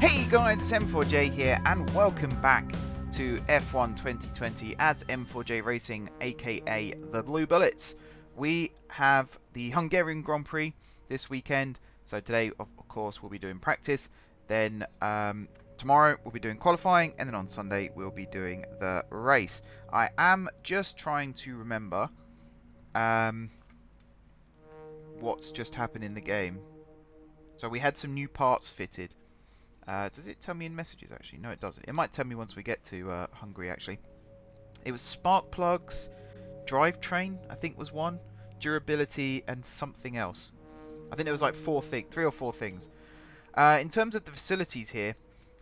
Hey guys, it's M4J here and welcome back to F1 2020 as M4J Racing, aka the Blue Bullets. We have the Hungarian Grand Prix this weekend, so today of course we'll be doing practice, then tomorrow we'll be doing qualifying, and then on Sunday we'll be doing the race. I am just trying to remember what's just happened in the game. So we had some new parts fitted. Does it tell me in messages, actually? No, it doesn't. It might tell me once we get to Hungary, actually. It was spark plugs, drivetrain, I think was one, durability, and something else. I think there was like three or four things. In terms of the facilities here,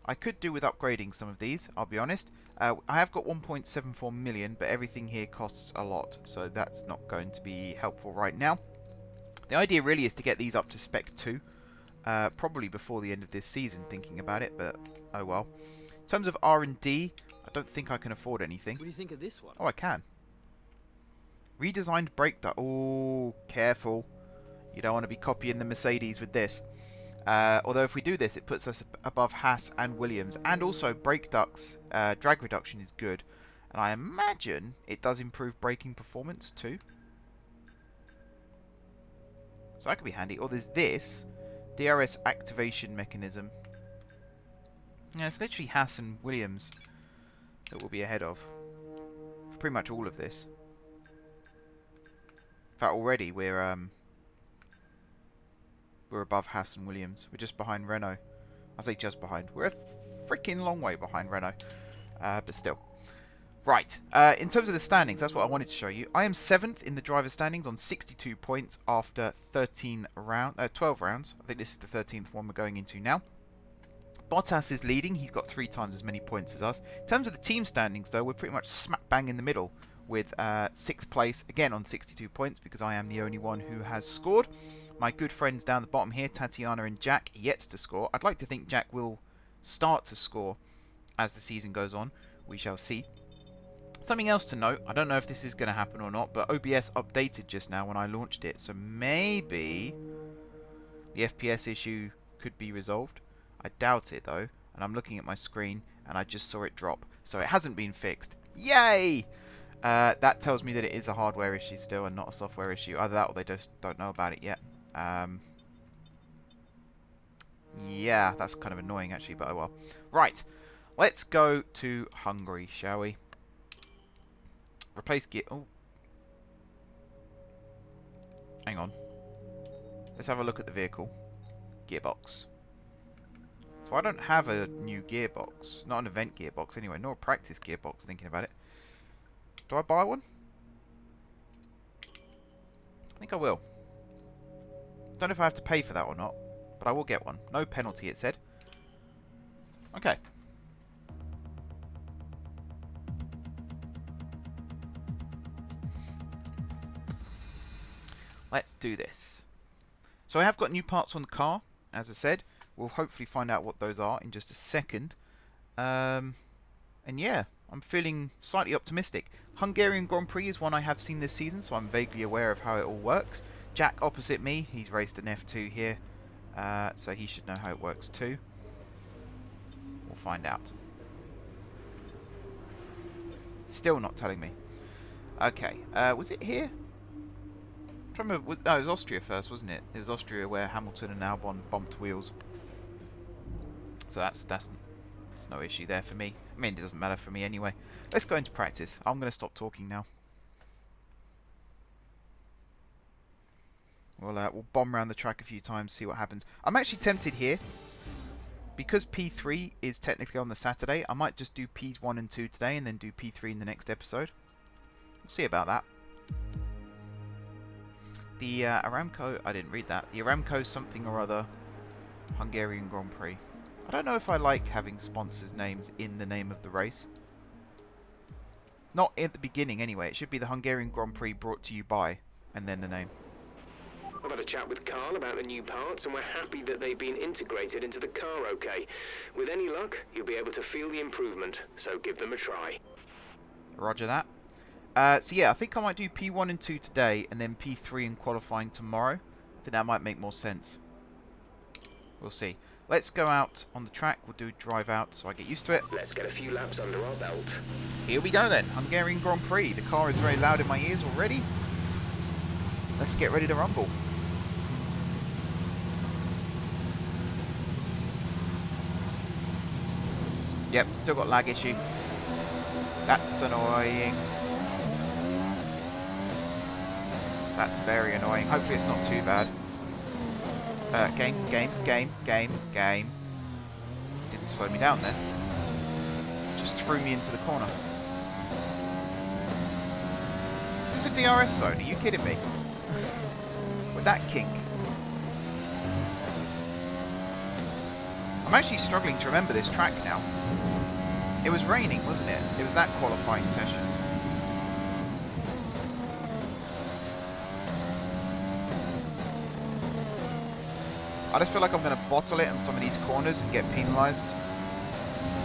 I could do with upgrading some of these, I'll be honest. I have got 1.74 million, but everything here costs a lot, so that's not going to be helpful right now. The idea really is to get these up to Spec 2. Probably before the end of this season, thinking about it, but oh well. In terms of R&D, I don't think I can afford anything. What do you think of this one? Oh, I can. Redesigned brake duct. Oh, careful. You don't want to be copying the Mercedes with this. Although if we do this, it puts us above Haas and Williams. And also, brake ducts, drag reduction is good. And I imagine it does improve braking performance too. So that could be handy. Or there's this. DRS activation mechanism. Yeah, it's literally Haas and Williams that we'll be ahead of for pretty much all of this. In fact, already we're above Haas and Williams. We're just behind Renault. I say just behind. We're a freaking long way behind Renault, but still. Right, in terms of the standings, that's what I wanted to show you. I am 7th in the driver's standings on 62 points after 12 rounds. I think this is the 13th one we're going into now. Bottas is leading. He's got 3 times as many points as us. In terms of the team standings, though, we're pretty much smack bang in the middle with 6th place, again on 62 points, because I am the only one who has scored. My good friends down the bottom here, Tatiana and Jack, yet to score. I'd like to think Jack will start to score as the season goes on. We shall see. Something else to note, I don't know if this is going to happen or not, but OBS updated just now when I launched it, so maybe the FPS issue could be resolved. I doubt it though, and I'm looking at my screen and I just saw it drop, so it hasn't been fixed. Yay! That tells me that it is a hardware issue still and not a software issue. Either that or they just don't know about it yet. Yeah, that's kind of annoying actually, but oh well. Right, let's go to Hungary, shall we? Replace gear. Oh. Hang on. Let's have a look at the vehicle. Gearbox. So I don't have a new gearbox. Not an event gearbox anyway. Nor a practice gearbox, thinking about it. Do I buy one? I think I will. Don't know if I have to pay for that or not. But I will get one. No penalty, it said. Okay. Let's do this. So I have got new parts on the car, as I said. We'll hopefully find out what those are in just a second. And yeah, I'm feeling slightly optimistic. Hungarian Grand Prix is one I have seen this season, so I'm vaguely aware of how it all works. Jack opposite me, he's raced an F2 here, so he should know how it works too. We'll find out. Still not telling me. Okay, was it here? No, it was Austria first, wasn't it? It was Austria where Hamilton and Albon bumped wheels. So that's no issue there for me. I mean, it doesn't matter for me anyway. Let's go into practice. I'm going to stop talking now. We'll bomb around the track a few times, see what happens. I'm actually tempted here. Because P3 is technically on the Saturday, I might just do Ps 1 and 2 today and then do P3 in the next episode. We'll see about that. The Aramco, I didn't read that. The Aramco something or other Hungarian Grand Prix. I don't know if I like having sponsors' names in the name of the race. Not at the beginning anyway. It should be the Hungarian Grand Prix brought to you by, and then the name. I've had a chat with Carl about the new parts, and we're happy that they've been integrated into the car okay. With any luck, you'll be able to feel the improvement, so give them a try. Roger that. So yeah, I think I might do P1 and 2 today, and then P3 in qualifying tomorrow. I think that might make more sense. We'll see. let's go out on the track. We'll do drive out so I get used to it. Let's get a few laps under our belt. Here we go then. Hungarian Grand Prix. The car is very loud in my ears already. Let's get ready to rumble. Yep, still got lag issue. That's annoying. That's very annoying. Hopefully it's not too bad. Game. Didn't slow me down then. Just threw me into the corner. Is this a DRS zone? Are you kidding me? With that kink. I'm actually struggling to remember this track now. It was raining, wasn't it? It was that qualifying session. I just feel like I'm going to bottle it on some of these corners and get penalised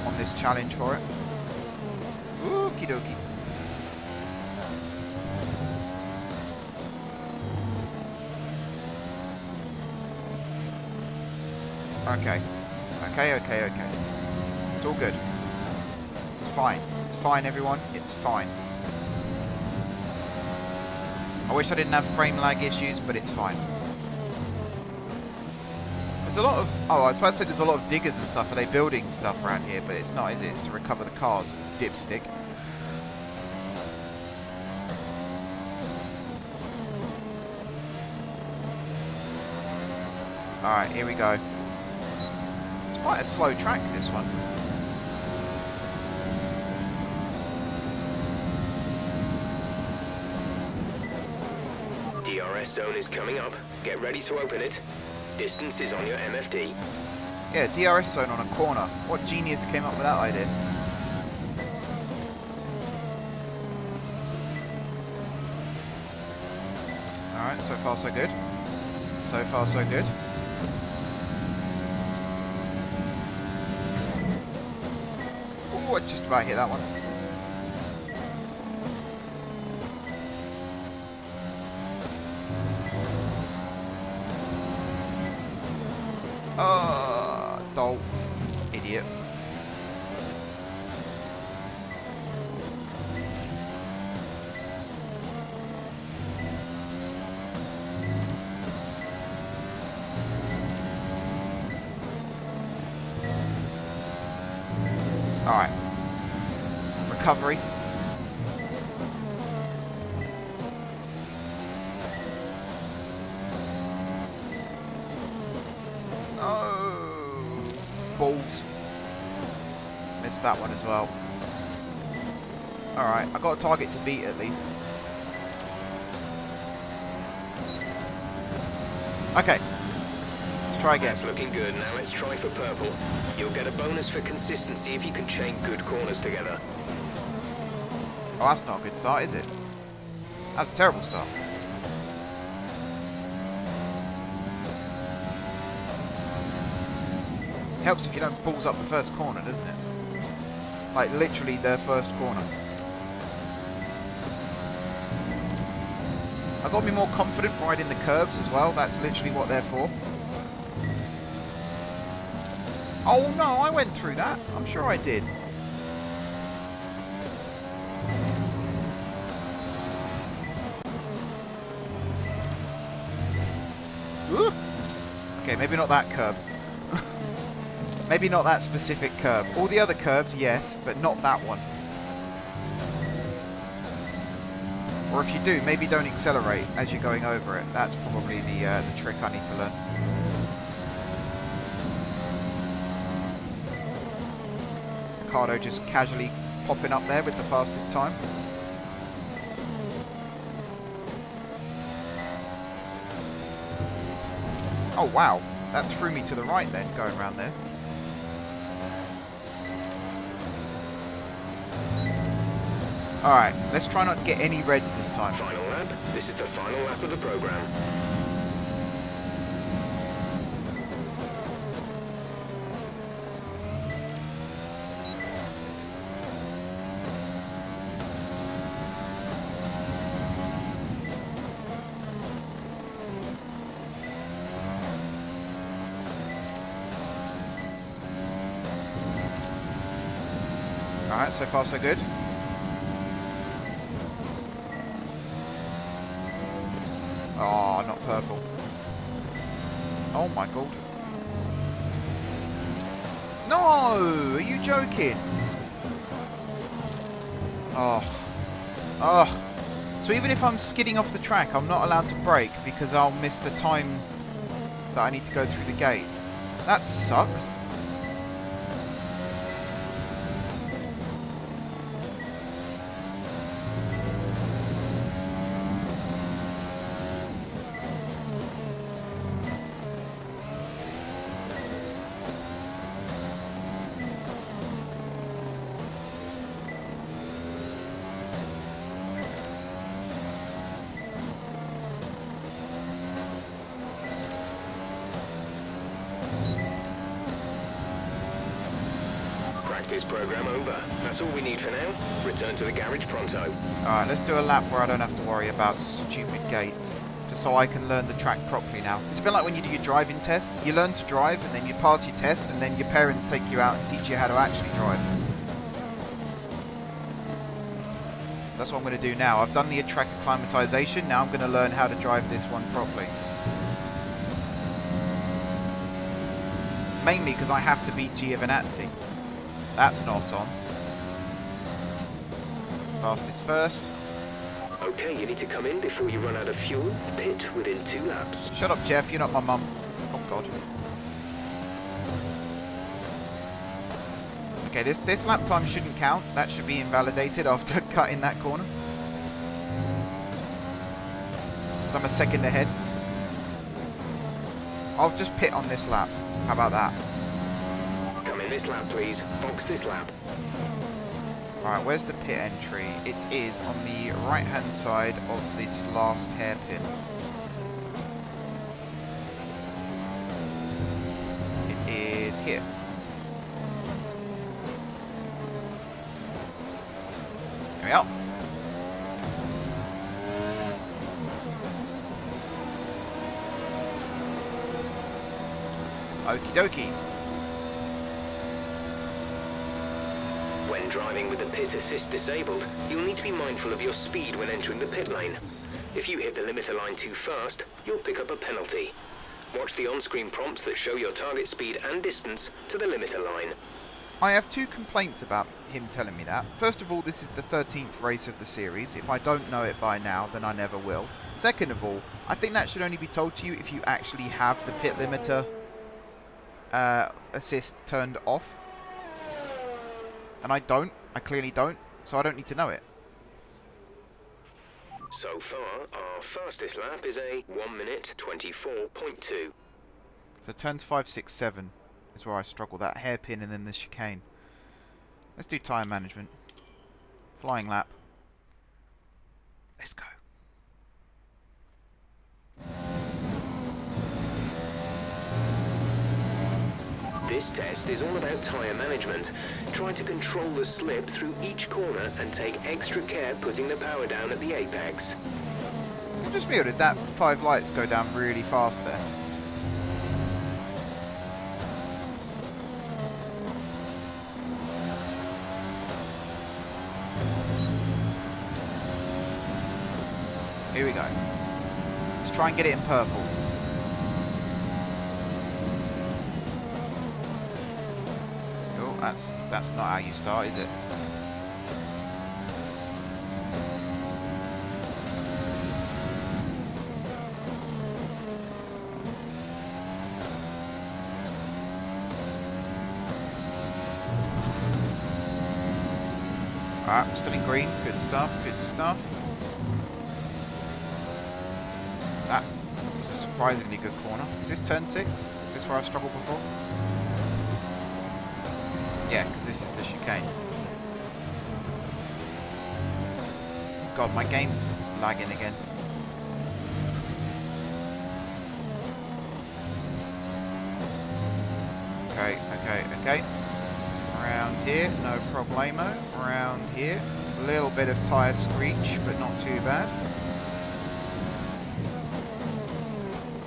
on this challenge for it. Okie dokie. Okay. Okay. It's all good. It's fine. It's fine, everyone. It's fine. I wish I didn't have frame lag issues, but it's fine. There's a lot of... Oh, I was about to say there's a lot of diggers and stuff. Are they building stuff around here? But it's not, is it? It's to recover the cars. Dipstick. Alright, here we go. It's quite a slow track, this one. DRS zone is coming up. Get ready to open it. Distance is on your MFD. Yeah, DRS zone on a corner. What genius came up with that idea? Alright, so far so good. So far so good. Ooh, I just about hit that one. Doll. Idiot. Alright. Recovery. Balls. Missed that one as well. Alright, I got a target to beat at least. Okay. Let's try again. That's looking good. Now let's try for purple. You'll get a bonus for consistency if you can chain good corners together. Oh, that's not a good start, is it? That's a terrible start. Helps if you don't balls up the first corner, doesn't it? Like literally their first corner. I got to be more confident riding the curbs as well. That's literally what they're for. Oh no, I went through that. I'm sure I did. Ooh. Okay, maybe not that curb. Maybe not that specific curb. All the other curbs, yes, but not that one. Or if you do, maybe don't accelerate as you're going over it. That's probably the trick I need to learn. Ricardo just casually popping up there with the fastest time. Oh wow, that threw me to the right then, going around there. Alright, let's try not to get any reds this time. Final lap. This is the final lap of the program. Alright, so far so good. Oh, not purple. Oh my god. No! Are you joking? Oh. Oh. So even if I'm skidding off the track, I'm not allowed to brake because I'll miss the time that I need to go through the gate. That sucks. Practice program over. That's all we need for now. Return to the garage pronto. Alright, let's do a lap where I don't have to worry about stupid gates. Just so I can learn the track properly now. It's a bit like when you do your driving test. You learn to drive and then you pass your test and then your parents take you out and teach you how to actually drive. So that's what I'm going to do now. I've done the track acclimatization. Now I'm going to learn how to drive this one properly. Mainly because I have to beat Giovinazzi. That's not on. Fastest first. Okay, you need to come in before you run out of fuel. Pit within 2 laps. Shut up, Jeff. You're not my mum. Oh, God. Okay, this lap time shouldn't count. That should be invalidated after cutting that corner. 'Cause I'm a second ahead. I'll just pit on this lap. How about that? Come in this lap, please. Box this lap. Alright, where's the pit entry? It is on the right-hand side of this last hairpin. It is here. Here we are. Okie dokie. When driving with the pit assist disabled, you'll need to be mindful of your speed when entering the pit lane. If you hit the limiter line too fast, you'll pick up a penalty. Watch the on-screen prompts that show your target speed and distance to the limiter line. I have 2 complaints about him telling me that. First of all, this is the 13th race of the series. If I don't know it by now, then I never will. Second of all, I think that should only be told to you if you actually have the pit limiter assist turned off. And I don't. I clearly don't. So I don't need to know it. So far, our fastest lap is a 1 minute 24.2. So turns 5, 6, 7 is where I struggle. That hairpin and then the chicane. Let's do tyre management. Flying lap. Let's go. This test is all about tyre management. Try to control the slip through each corner and take extra care putting the power down at the apex. I just muted that 5 lights go down really fast there. Here we go. Let's try and get it in purple. That's not how you start, is it? Alright, we're still in green. Good stuff, good stuff. That was a surprisingly good corner. Is this turn 6? Is this where I struggled before? Yeah, because this is the chicane. God, my game's lagging again. Okay. Around here, no problemo. Around here, a little bit of tyre screech, but not too bad.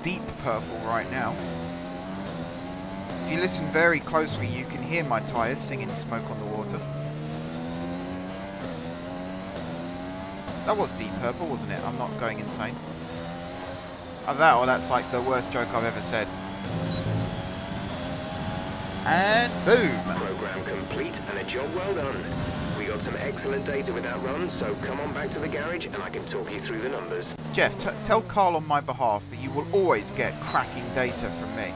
Deep purple right now. If you listen very closely, you can hear my tyres singing Smoke on the Water. That was deep purple, wasn't it? I'm not going insane. Either that or that's like the worst joke I've ever said. And boom! Program complete and a job well done. We got some excellent data with that run, so come on back to the garage and I can talk you through the numbers. Jeff, tell Carl on my behalf that you will always get cracking data from me.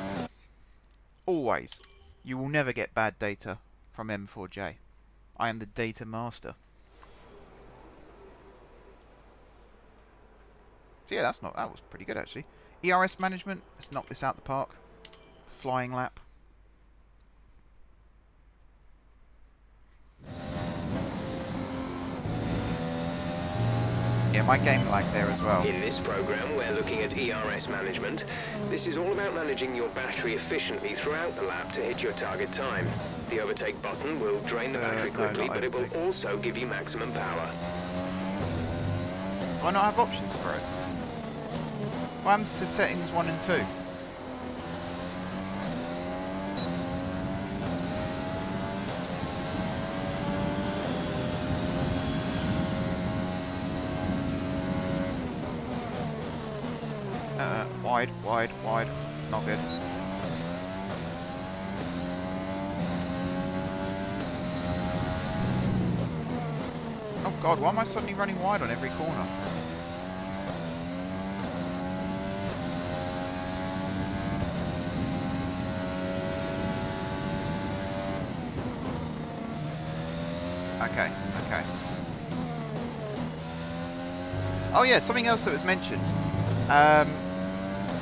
Always. You will never get bad data from M4J. I am the data master. So yeah, that was pretty good actually. ERS management, let's knock this out the park. Flying lap. Yeah, my game lagged there as well. In this program, we're looking at ERS management. This is all about managing your battery efficiently throughout the lap to hit your target time. The overtake button will drain the battery quickly, but it will also give you maximum power. Do I not have options for it? What happens to settings 1 and 2? Wide. Not good. Oh god, why am I suddenly running wide on every corner? Okay. Oh yeah, something else that was mentioned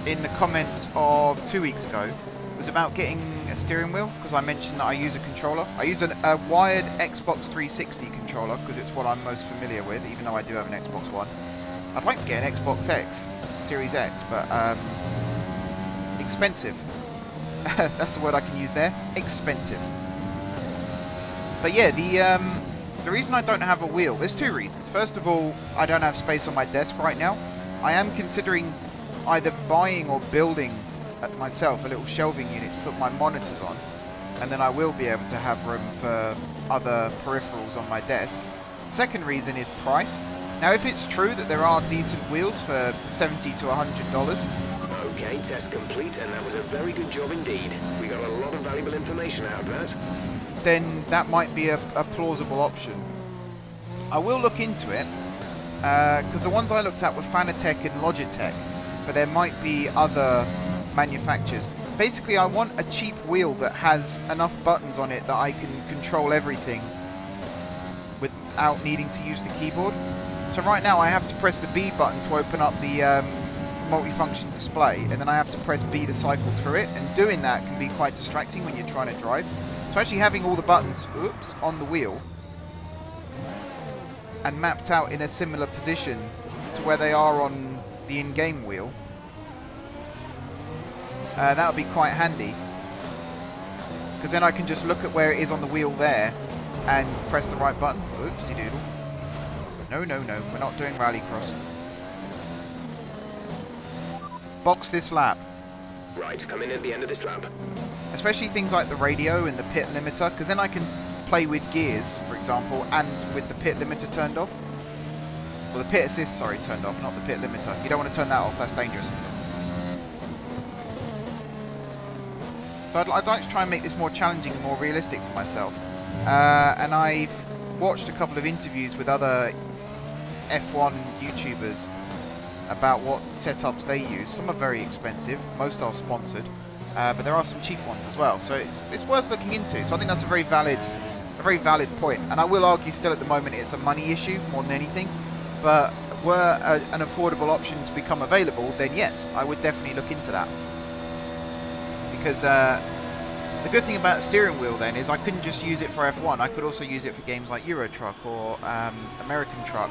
in the comments of 2 weeks ago was about getting a steering wheel, because I mentioned that I use a controller. I use a wired Xbox 360 controller because it's what I'm most familiar with, even though I do have an Xbox One. I'd like to get an Xbox X, Series X, but expensive. That's the word I can use there. Expensive. But yeah, the reason I don't have a wheel, there's two reasons. First of all, I don't have space on my desk right now. I am considering either buying or building myself a little shelving unit to put my monitors on, and then I will be able to have room for other peripherals on my desk. Second reason is price. Now, if it's true that there are decent wheels for $70 to $100, Okay, test complete, and that was a very good job indeed. We got a lot of valuable information out of that. then that might be a plausible option. I will look into it, because the ones I looked at were Fanatec and Logitech, but there might be other manufacturers. Basically, I want a cheap wheel that has enough buttons on it that I can control everything without needing to use the keyboard. So right now I have to press the B button to open up the multifunction display, and then I have to press B to cycle through it, and doing that can be quite distracting when you're trying to drive. So actually having all the buttons on the wheel and mapped out in a similar position to where they are on the in-game wheel, that would be quite handy, because then I can just look at where it is on the wheel there and press the right button. Oopsie doodle. No, we're not doing rallycross. Box this lap. Right, come in at the end of this lap. Especially things like the radio and the pit limiter, because then I can play with gears, for example, and with the pit limiter turned off. Well, the pit assist, sorry, turned off, not the pit limiter. You don't want to turn that off, that's dangerous. So I'd like to try and make this more challenging and more realistic for myself. And I've watched a couple of interviews with other F1 YouTubers about what setups they use. Some are very expensive, most are sponsored, but there are some cheap ones as well. So it's worth looking into. So I think that's a very valid point. And I will argue still at the moment it's a money issue more than anything. But were an affordable option to become available, then yes, I would definitely look into that. Because the good thing about the steering wheel then is I couldn't just use it for F1. I could also use it for games like Euro Truck or American Truck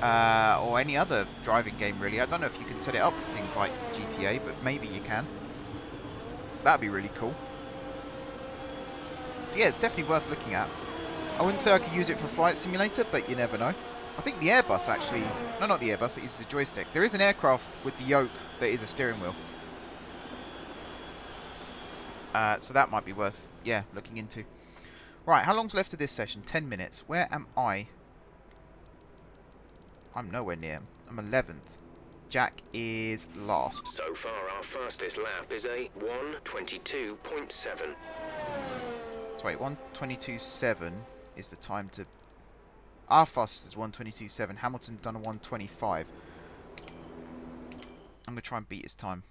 or any other driving game really. I don't know if you can set it up for things like GTA, but maybe you can. That'd be really cool. So yeah, it's definitely worth looking at. I wouldn't say I could use it for Flight Simulator, but you never know. I think the Airbus actually... No, not the Airbus, it uses a joystick. There is an aircraft with the yoke that is a steering wheel. So that might be worth, yeah, looking into. Right, how long's left of this session? 10 minutes. Where am I? I'm nowhere near. I'm 11th. Jack is last. So far, our fastest lap is a 1:22.7. So wait, 1:22.7 is the time to... Our fastest is 1:22.7. Hamilton's done a 1:25. I'm going to try and beat his time.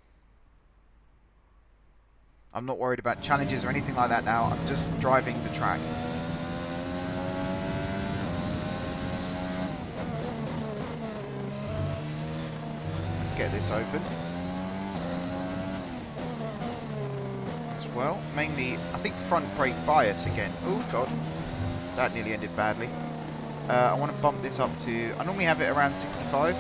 I'm not worried about challenges or anything like that now. I'm just driving the track. Let's get this open. As well. Mainly, I think front brake bias again. Oh, God. That nearly ended badly. I want to bump this up to... I normally have it around 65.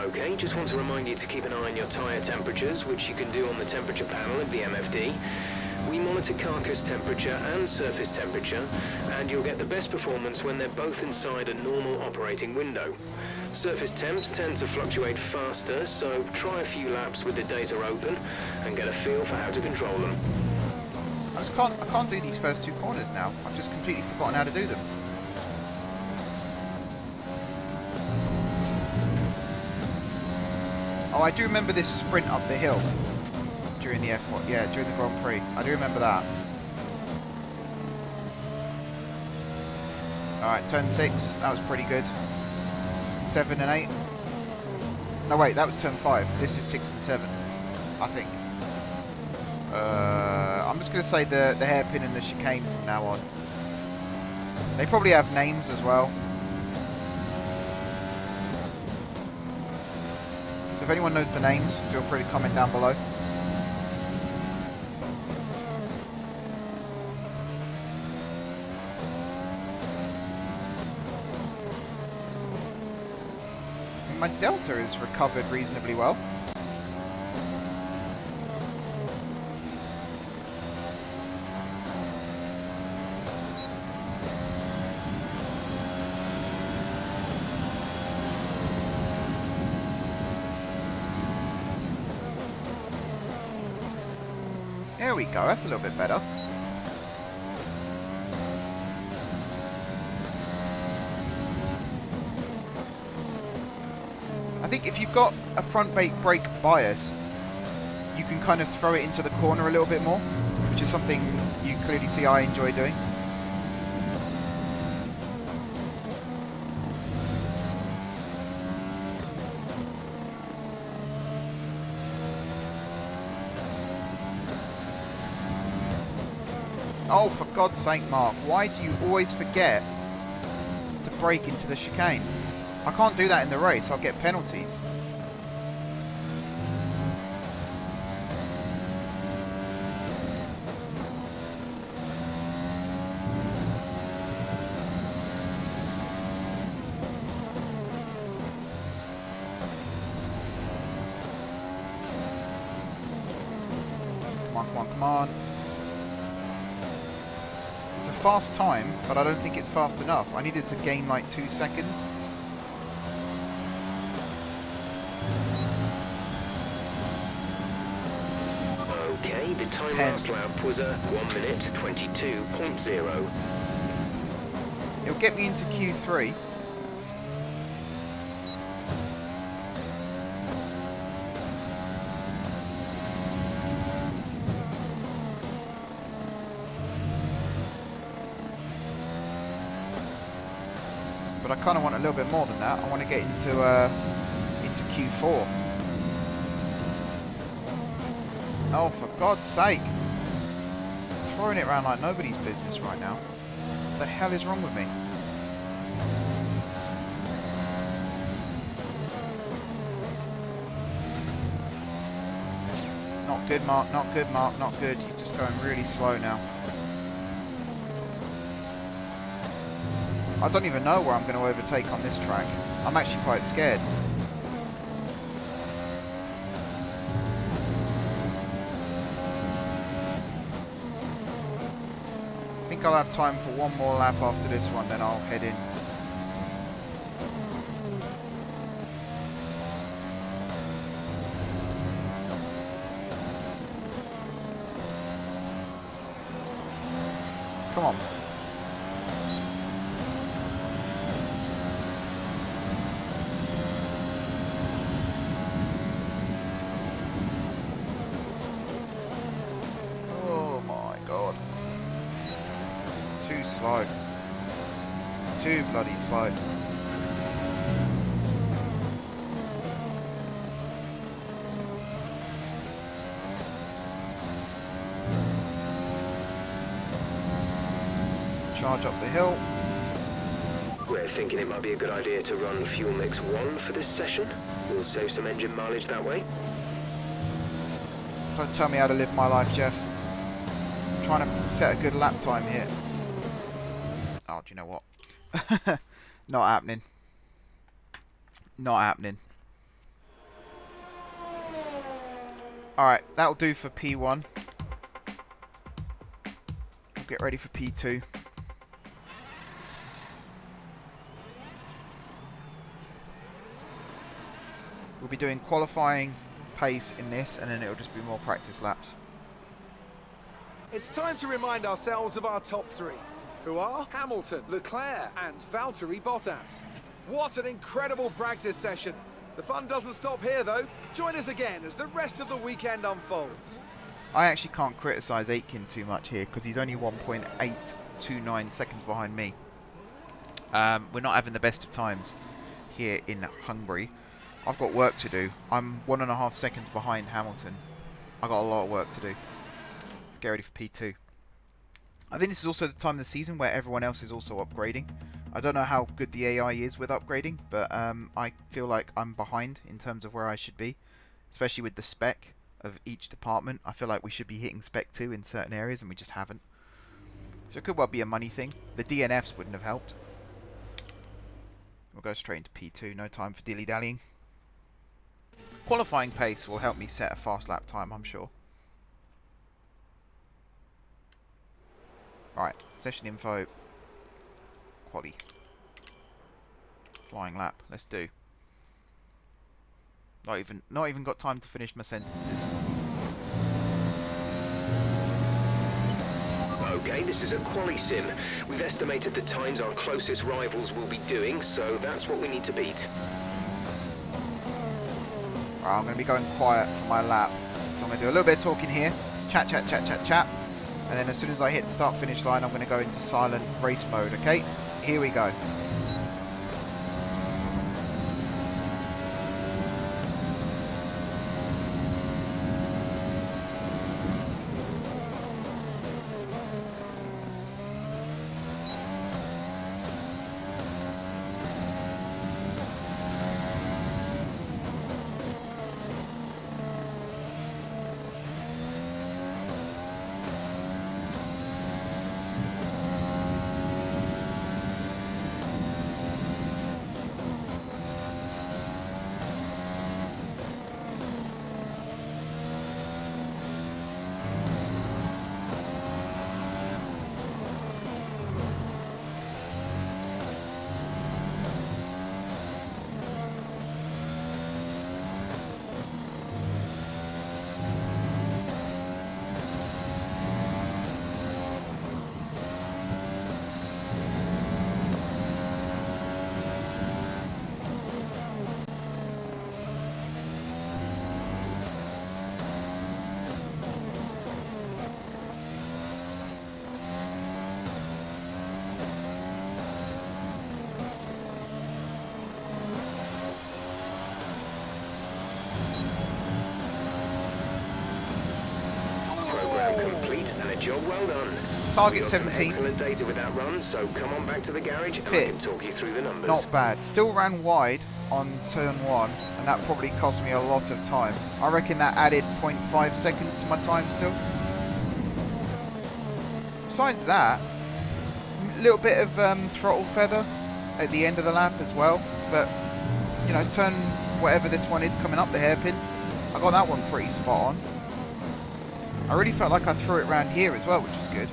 Okay, just want to remind you to keep an eye on your tyre temperatures, which you can do on the temperature panel of the MFD. We monitor carcass temperature and surface temperature, and you'll get the best performance when they're both inside a normal operating window. Surface temps tend to fluctuate faster, so try a few laps with the data open and get a feel for how to control them. I can't do these first two corners now. I've just completely forgotten how to do them. Oh, I do remember this sprint up the hill during the F1. Yeah, during the Grand Prix. I do remember that. Alright, turn 6. That was pretty good. 7 and 8. No, wait, that was turn 5. This is 6 and 7, I think. I'm just going to say the hairpin and the chicane from now on. They probably have names as well. So if anyone knows the names, feel free to comment down below. My Delta has recovered reasonably well. There we go, that's a little bit better. I think if you've got a front brake bias, you can kind of throw it into the corner a little bit more, which is something you clearly see I enjoy doing. Oh, for God's sake, Mark, why do you always forget to brake into the chicane? I can't do that in the race, I'll get penalties. Come on, come on, come on. It's a fast time, but I don't think it's fast enough. I needed to gain like 2 seconds. Okay, the time last lap was a 1:22.0. It'll get me into Q3. But I kind of want a little bit more than that. I want to get into Q4. Oh, for God's sake. Throwing it around like nobody's business right now. What the hell is wrong with me? Not good, Mark. Not good, Mark. Not good. You're just going really slow now. I don't even know where I'm going to overtake on this track. I'm actually quite scared. I think I'll have time for one more lap after this one, then I'll head in. Come on. slow. Too bloody slow. Charge up the hill. We're thinking it might be a good idea to run fuel mix 1 for this session. We'll save some engine mileage that way. Don't tell me how to live my life, Jeff. I'm trying to set a good lap time here. Oh, do you know what? Not happening. Not happening. Alright, that'll do for P1. We'll get ready for P2. We'll be doing qualifying pace in this, and then it'll just be more practice laps. It's time to remind ourselves of our top three, who are Hamilton, Leclerc and Valtteri Bottas. What an incredible practice session. The fun doesn't stop here though. Join us again as the rest of the weekend unfolds. I actually can't criticise Aitken too much here because he's only 1.829 seconds behind me. We're not having the best of times here in Hungary. I've got work to do. I'm 1.5 seconds behind Hamilton. I've got a lot of work to do. Let's get ready for P2. I think this is also the time of the season where everyone else is also upgrading. I don't know how good the AI is with upgrading, but I feel like I'm behind in terms of where I should be, especially with the spec of each department. I feel like we should be hitting spec 2 in certain areas and we just haven't. So it could well be a money thing. The DNFs wouldn't have helped. We'll go straight into P2, no time for dilly-dallying. Qualifying pace will help me set a fast lap time, I'm sure. Right, session info. Quali. Flying lap, let's do. Not even got time to finish my sentences. Okay, this is a quali sim. We've estimated the times our closest rivals will be doing, so that's what we need to beat. Right, I'm going to be going quiet for my lap. So I'm going to do a little bit of talking here. Chat, chat, chat, chat, chat. And then as soon as I hit the start finish line, I'm going to go into silent race mode, okay? Here we go. And a job well done. Target 17. Excellent data with that run, so come on back to the garage and I can talk you through the numbers. Not bad. Still ran wide on turn 1, and that probably cost me a lot of time. I reckon that added 0.5 seconds to my time still. Besides that, a little bit of throttle feather at the end of the lap as well. But, you know, turn whatever this one is coming up the hairpin, I got that one pretty spot on. I really felt like I threw it around here as well, which is good.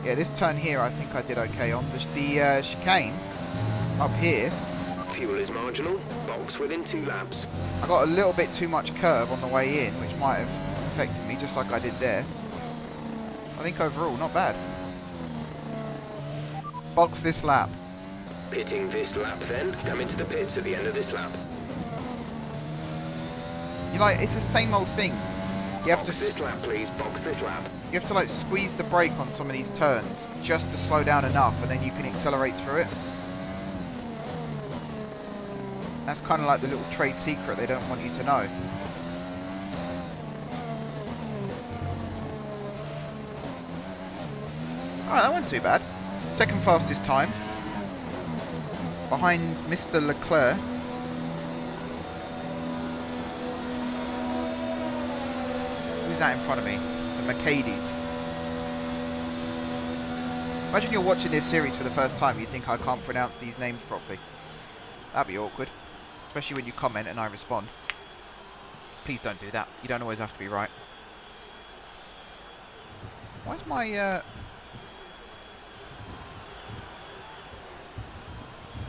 Yeah, this turn here I think I did okay on. The chicane up here. Fuel is marginal, box within 2 laps. I got a little bit too much curve on the way in, which might have affected me, just like I did there. I think overall, not bad. Box this lap. Pitting this lap then, come into the pits at the end of this lap. You like, it's the same old thing. You have Box to this lap, please. Box this lap. you have to like squeeze the brake on some of these turns just to slow down enough, and then you can accelerate through it. That's kind of like the little trade secret they don't want you to know. Alright, that wasn't too bad. Second fastest time. Behind Mr. Leclerc. Who's that in front of me? It's a Mercedes. Imagine you're watching this series for the first time, you think I can't pronounce these names properly. That'd be awkward. Especially when you comment and I respond. Please don't do that. You don't always have to be right. Why's my...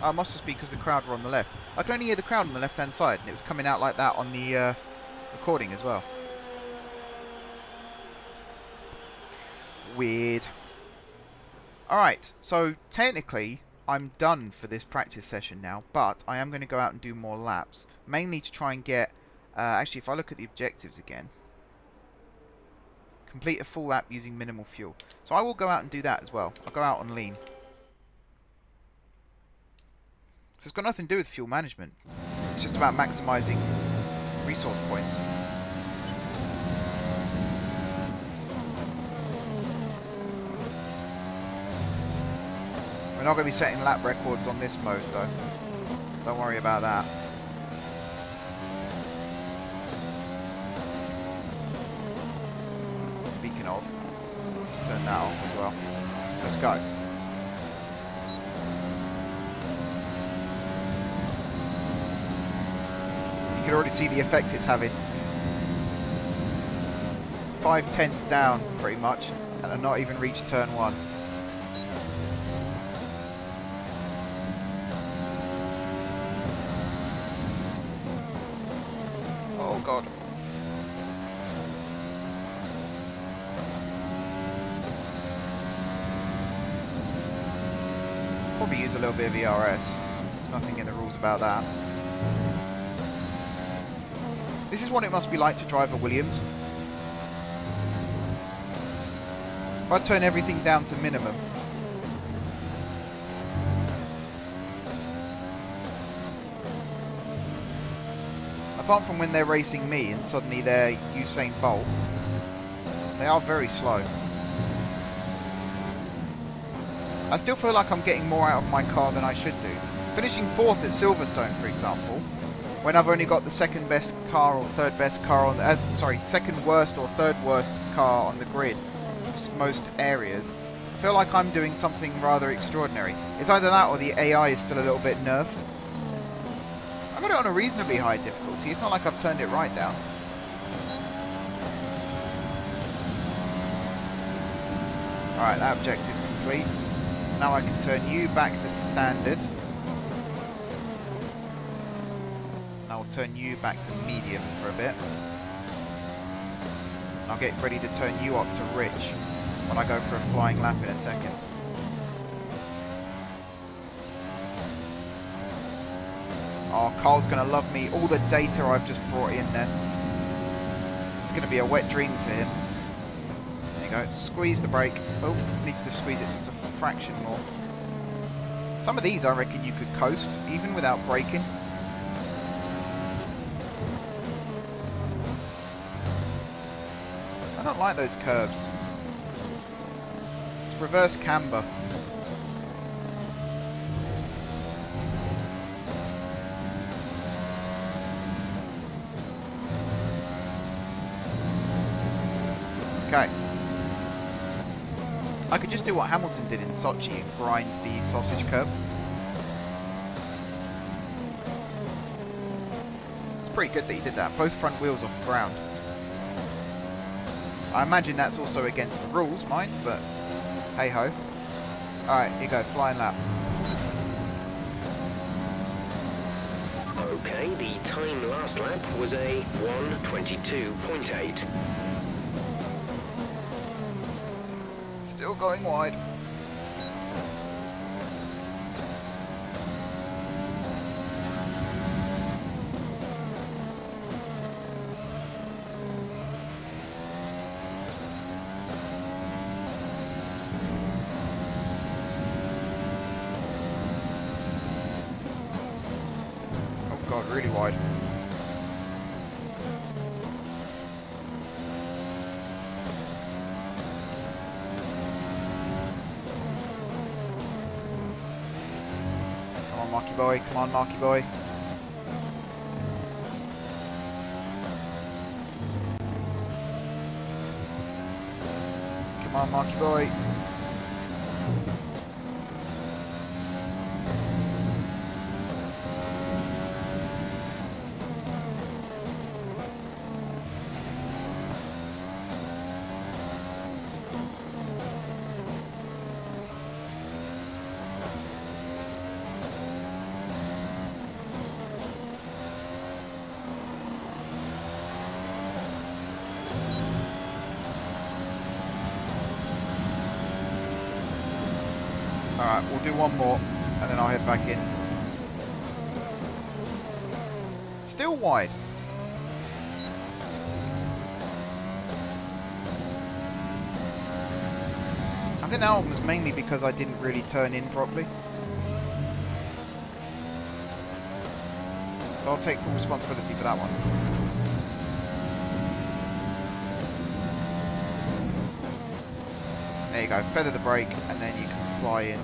Oh, it must just be because the crowd were on the left. I can only hear the crowd on the left-hand side, and it was coming out like that on the recording as well. Weird. Alright, so technically I'm done for this practice session now, but I am going to go out and do more laps. Mainly to try and get... actually, if I look at the objectives again... Complete a full lap using minimal fuel. So I will go out and do that as well. I'll go out on lean. So it's got nothing to do with fuel management. It's just about maximising resource points. We're not going to be setting lap records on this mode though. Don't worry about that. Speaking of, let's turn that off as well. Let's go. You can already see the effect it's having. 5/10 down, pretty much, and I've not even reached turn 1. Oh god. Probably use a little bit of ERS. There's nothing in the rules about that. This is what it must be like to drive a Williams. If I turn everything down to minimum. Apart from when they're racing me and suddenly they're Usain Bolt, they are very slow. I still feel like I'm getting more out of my car than I should do. Finishing 4th at Silverstone, for example, when I've only got the second best car or third best car on the, second worst or third worst car on the grid for most areas, I feel like I'm doing something rather extraordinary. It's either that or the AI is still a little bit nerfed. I've got it on a reasonably high difficulty. It's not like I've turned it right down. Alright, that objective's complete. So now I can turn you back to standard. I'll turn you back to medium for a bit. And I'll get ready to turn you up to rich when I go for a flying lap in a second. Oh, Carl's going to love me. All the data I've just brought in there. It's going to be a wet dream for him. There you go. Squeeze the brake. Oh, needs to squeeze it just a fraction more. Some of these I reckon you could coast, even without braking. I don't like those curves. It's reverse camber. Okay. I could just do what Hamilton did in Sochi and grind the sausage curb. It's pretty good that he did that. Both front wheels off the ground. I imagine that's also against the rules, mind, but hey ho. Alright, here you go, flying lap. Okay, the time last lap was a 1:22.8. Still going wide. God, really wide. Come on, Marky boy. Come on, Marky boy. Come on, Marky boy. Alright, we'll do one more, and then I'll head back in. Still wide. I think that one was mainly because I didn't really turn in properly. So I'll take full responsibility for that one. There you go, feather the brake, and then you can fly in.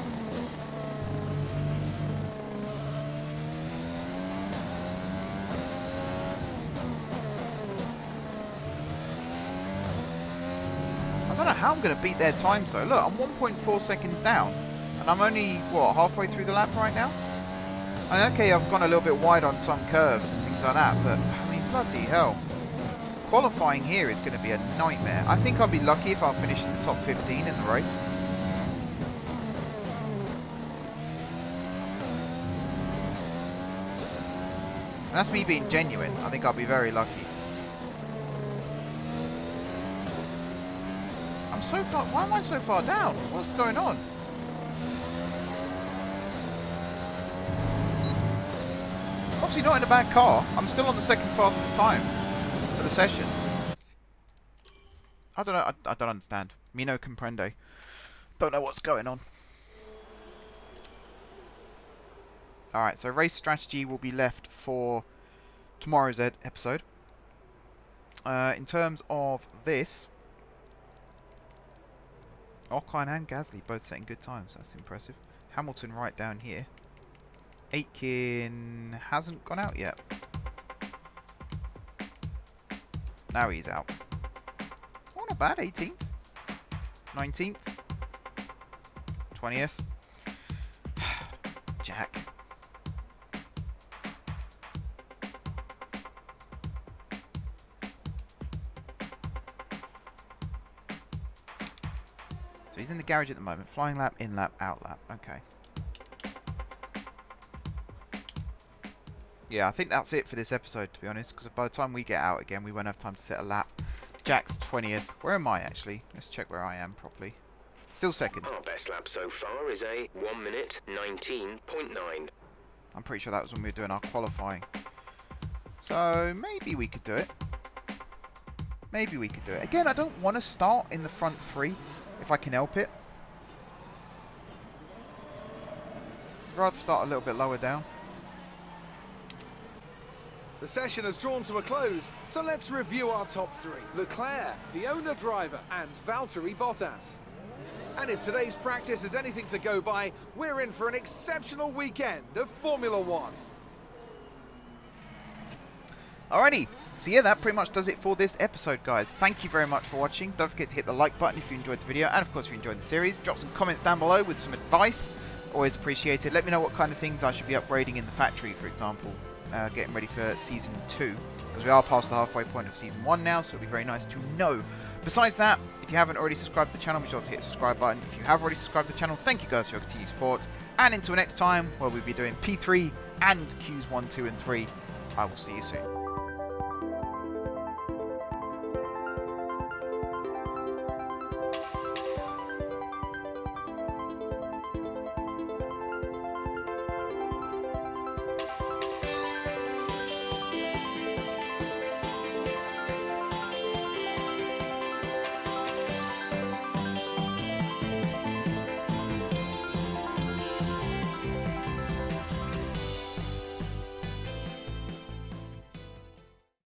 I don't know how I'm going to beat their times though. Look, I'm 1.4 seconds down, and I'm only, what, halfway through the lap right now? I mean, okay, I've gone a little bit wide on some curves and things like that, but, I mean, bloody hell. Qualifying here is going to be a nightmare. I think I'll be lucky if I'll finish in the top 15 in the race. And that's me being genuine. I think I'll be very lucky. I'm so far... Why am I so far down? What's going on? Obviously not in a bad car. I'm still on the second fastest time for the session. I don't know. I don't understand. Me no comprende. Don't know what's going on. Alright, so race strategy will be left for tomorrow's episode. In terms of this, Ocon and Gasly both setting good times. That's impressive. Hamilton right down here. Aitken hasn't gone out yet. Now he's out. Oh, not bad. 18th. 19th. 20th. Jack. So he's in the garage at the moment. Flying lap, in lap, out lap. Okay. Yeah, I think that's it for this episode, to be honest, because by the time we get out again, we won't have time to set a lap. Jack's 20th. Where am I, actually? Let's check where I am properly. Still second. Our best lap so far is a 1 minute 19.9. I'm pretty sure that was when we were doing our qualifying. So, maybe we could do it. Maybe we could do it. Again, I don't want to start in the front three, if I can help it. I'd rather start a little bit lower down. The session has drawn to a close, so let's review our top three. Leclerc, the owner driver, and Valtteri Bottas. And if today's practice is anything to go by, we're in for an exceptional weekend of Formula One. Alrighty, so yeah, that pretty much does it for this episode, guys. Thank you very much for watching. Don't forget to hit the like button if you enjoyed the video, and of course if you enjoyed the series. Drop some comments down below with some advice. Always appreciated. Let me know what kind of things I should be upgrading in the factory, for example. Getting ready for Season 2, because we are past the halfway point of Season 1 now, so it'll be very nice to know. Besides that, if you haven't already subscribed to the channel, be sure to hit the subscribe button. If you have already subscribed to the channel, thank you guys for your continued support. And until next time, where we'll be doing P3 and Qs 1, 2 and 3, I will see you soon.